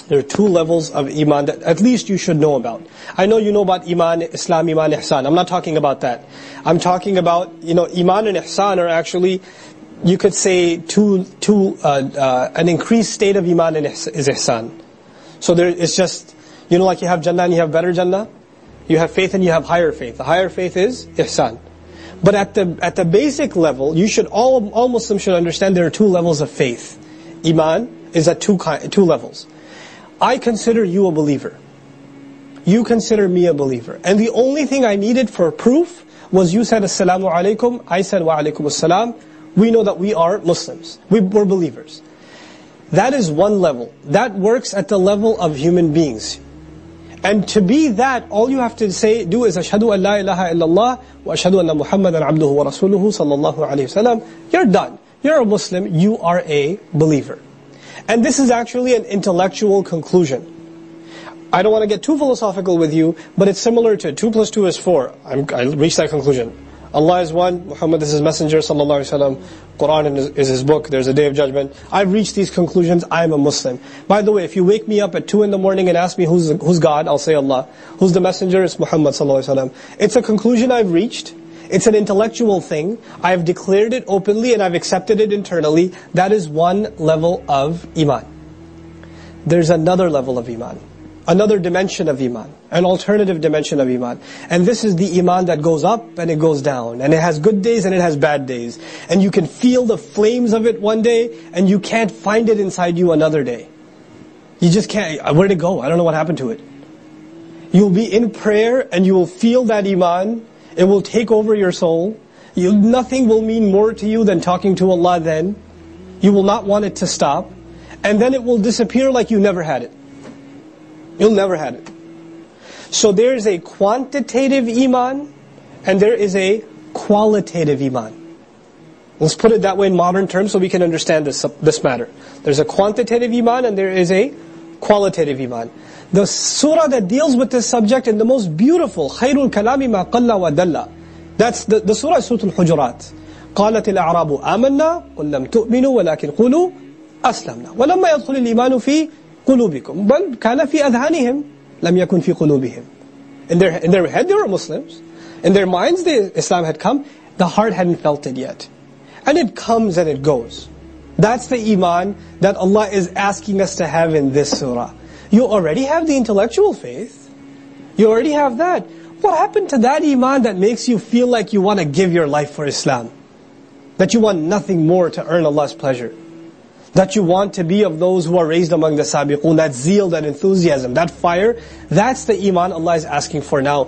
There are two levels of Iman that at least you should know about. I know you know about Iman, Islam, Iman, Ihsan. I'm not talking about that. I'm talking about, Iman and Ihsan are actually, you could say, an increased state of Iman is Ihsan. So it's just, like you have Jannah and you have better Jannah. You have faith and you have higher faith. The higher faith is Ihsan. But at the basic level, all Muslims should understand there are two levels of faith. Iman is at two levels. I consider you a believer. You consider me a believer. And the only thing I needed for proof was you said Assalamu alaikum, I said Wa alaikum assalam. We know that we are Muslims. We're believers. That is one level. That works at the level of human beings. And to be that, all you have to do is Ashhadu an la ilaha illallah wa ashhadu anna Muhammadan abduhu wa rasuluhu sallallahu alayhi wa sallam. You're done. You're a Muslim. You are a believer. And this is actually an intellectual conclusion. I don't want to get too philosophical with you, but it's similar to 2 + 2 is 4. I reached that conclusion. Allah is one, Muhammad is His messenger, sallallahu alaihi wasallam. Quran is His book, there's a day of judgment. I've reached these conclusions, I am a Muslim. By the way, if you wake me up at 2 in the morning and ask me who's God, I'll say Allah. Who's the messenger? It's Muhammad sallallahu alaihi wasallam. It's a conclusion I've reached. It's an intellectual thing. I've declared it openly and I've accepted it internally. That is one level of Iman. There's another level of Iman. Another dimension of Iman. An alternative dimension of Iman. And this is the Iman that goes up and it goes down. And it has good days and it has bad days. And you can feel the flames of it one day and you can't find it inside you another day. You just can't. Where'd it go? I don't know what happened to it. You'll be in prayer and you will feel that Iman. It will take over your soul. Nothing will mean more to you than talking to Allah then. You will not want it to stop. And then it will disappear like you never had it. You'll never had it. So there is a quantitative Iman and there is a qualitative Iman. Let's put it that way in modern terms so we can understand this matter. There's a quantitative Iman and there is a qualitative Iman. The surah that deals with this subject in the most beautiful, خَيْرُ الْكَلَامِ مَا قَلَّ وَدَلَّ. That's the surah is Surah Al-Hujurat. قَالَتِ الْأَعْرَابُ آمَنَّا قُلْ لَمْ تُؤْمِنُوا وَلَكِنْ قُولُوا أَسْلَمْنَا وَلَمَّا يَدْخُلِ الْإِيمَانُ فِي قُلُوبِكُمْ بَلْ كَانَ فِي أَذْهَانِهِمْ لَمْ يَكُنْ فِي قُلُوبِهِمْ. In their head they were Muslims. In their minds Islam had come. The heart hadn't felt it yet. And it comes and it goes. That's the Iman that Allah is asking us to have in this surah. You already have the intellectual faith. You already have that. What happened to that Iman that makes you feel like you want to give your life for Islam? That you want nothing more to earn Allah's pleasure? That you want to be of those who are raised among the sabiqun? That zeal, that enthusiasm, that fire, that's the Iman Allah is asking for now.